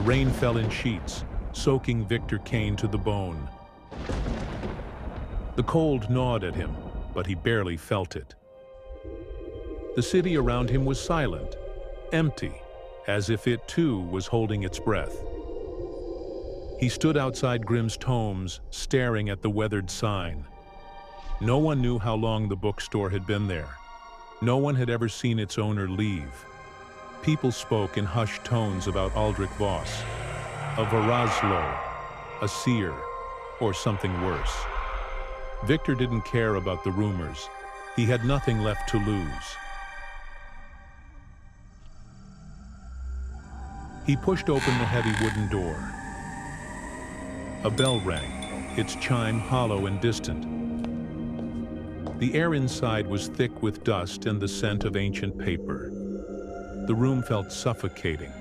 The rain fell in sheets, soaking Victor Kane to the bone. The cold gnawed at him, but he barely felt it. The city around him was silent, empty, as if it too was holding its breath. He stood outside Grimm's tomes, staring at the weathered sign. No one knew how long the bookstore had been there. No one had ever seen its owner leave. People spoke in hushed tones about Aldric Voss, a Varazlo, a seer, or something worse. Victor didn't care about the rumors. He had nothing left to lose. He pushed open the heavy wooden door. A bell rang, its chime hollow and distant. The air inside was thick with dust and the scent of ancient paper. The room felt suffocating,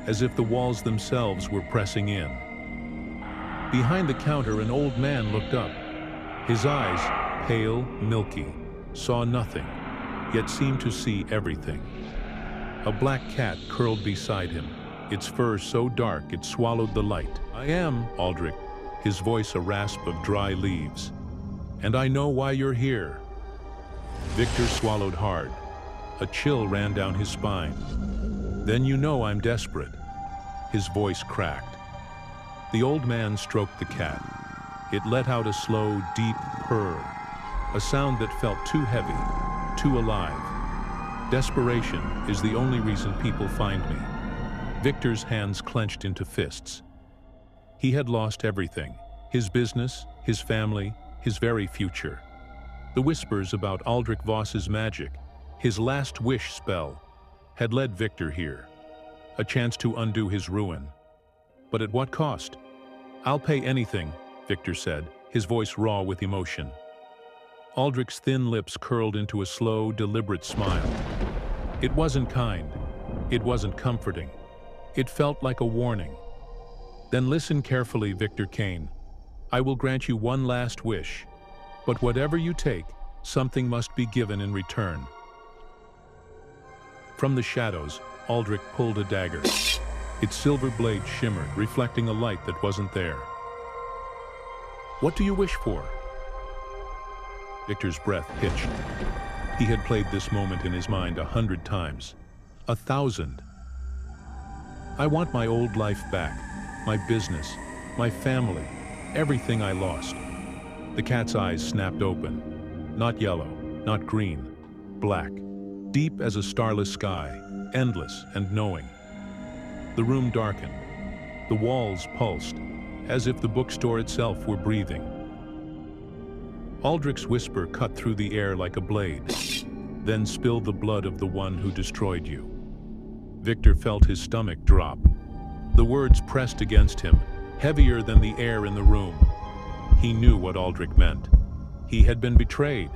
as if the walls themselves were pressing in. Behind the counter, an old man looked up. His eyes, pale, milky, saw nothing, yet seemed to see everything. A black cat curled beside him, its fur so dark it swallowed the light. "I am, Aldric," his voice a rasp of dry leaves. "And I know why you're here." Victor swallowed hard. A chill ran down his spine. "Then you know I'm desperate." His voice cracked. The old man stroked the cat. It let out a slow, deep purr, a sound that felt too heavy, too alive. Desperation is the only reason people find me. Victor's hands clenched into fists. He had lost everything: his business, his family, his very future. The whispers about Aldric Voss's magic, his last wish spell, had led Victor here. A chance to undo his ruin. But at what cost? "I'll pay anything," Victor said, his voice raw with emotion. Aldric's thin lips curled into a slow, deliberate smile. It wasn't kind. It wasn't comforting. It felt like a warning. "Then listen carefully, Victor Kane. I will grant you one last wish. But whatever you take, something must be given in return." From the shadows, Aldric pulled a dagger. Its silver blade shimmered, reflecting a light that wasn't there. "What do you wish for?" Victor's breath hitched. He had played this moment in his mind 100 times. 1,000. "I want my old life back, my business, my family, everything I lost." The cat's eyes snapped open. Not yellow, not green, black, deep as a starless sky, endless and knowing. The room darkened. The walls pulsed, as if the bookstore itself were breathing. Aldric's whisper cut through the air like a blade. "Then spill the blood of the one who destroyed you." Victor felt his stomach drop. The words pressed against him, heavier than the air in the room. He knew what Aldric meant. He had been betrayed.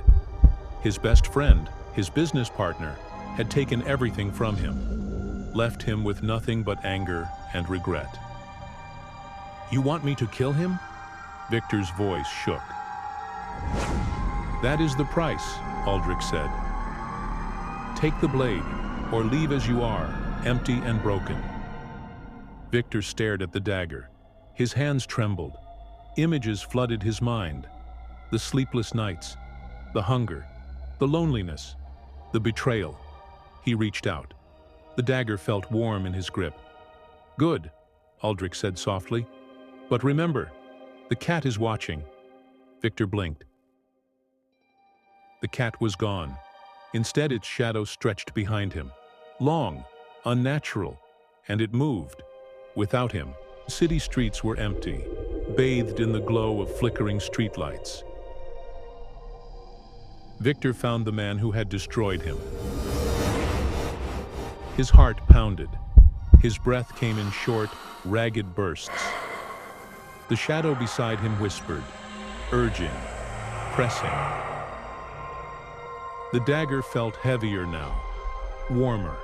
His best friend, his business partner, had taken everything from him, left him with nothing but anger and regret. "You want me to kill him?" Victor's voice shook. "That is the price," Aldric said. "Take the blade, or leave as you are, empty and broken." Victor stared at the dagger. His hands trembled. Images flooded his mind. The sleepless nights, the hunger, the loneliness, the betrayal. He reached out. The dagger felt warm in his grip. "Good," Aldric said softly. "But remember, the cat is watching." Victor blinked. The cat was gone. Instead, its shadow stretched behind him. Long, unnatural, and it moved. Without him, city streets were empty, bathed in the glow of flickering streetlights. Victor found the man who had destroyed him. His heart pounded. His breath came in short, ragged bursts. The shadow beside him whispered, urging, pressing. The dagger felt heavier now, warmer.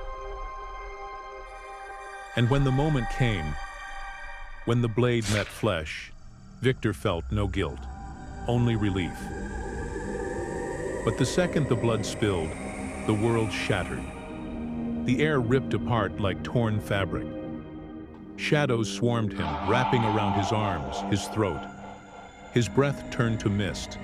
And when the moment came, when the blade met flesh, Victor felt no guilt, only relief. But the second the blood spilled, the world shattered. The air ripped apart like torn fabric. Shadows swarmed him, wrapping around his arms, his throat. His breath turned to mist.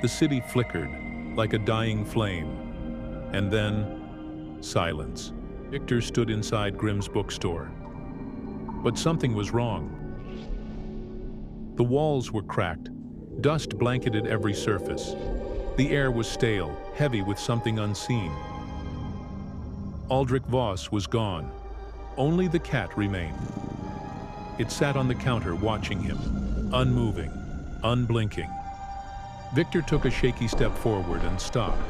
The city flickered, like a dying flame. And then, silence. Victor stood inside Grimm's bookstore. But something was wrong. The walls were cracked. Dust blanketed every surface. The air was stale, heavy with something unseen. Aldric Voss was gone. Only the cat remained. It sat on the counter watching him, unmoving, unblinking. Victor took a shaky step forward and stopped.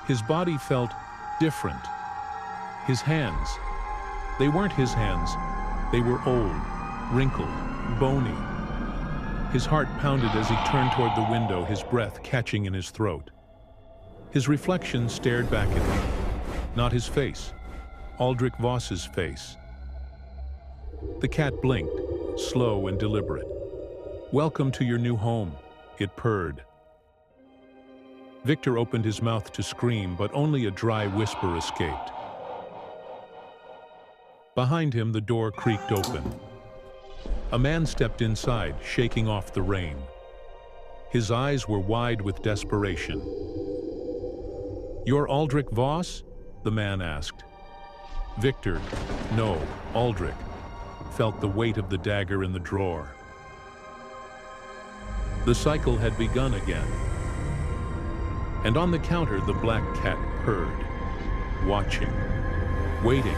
His body felt different. His hands, they weren't his hands. They were old, wrinkled, bony. His heart pounded as he turned toward the window, his breath catching in his throat. His reflection stared back at him. Not his face, Aldric Voss's face. The cat blinked, slow and deliberate. "Welcome to your new home," it purred. Victor opened his mouth to scream, but only a dry whisper escaped. Behind him, the door creaked open. A man stepped inside, shaking off the rain. His eyes were wide with desperation. "You're Aldric Voss?" the man asked. Victor, no, Aldric, felt the weight of the dagger in the drawer. The cycle had begun again. And on the counter, the black cat purred, watching, waiting.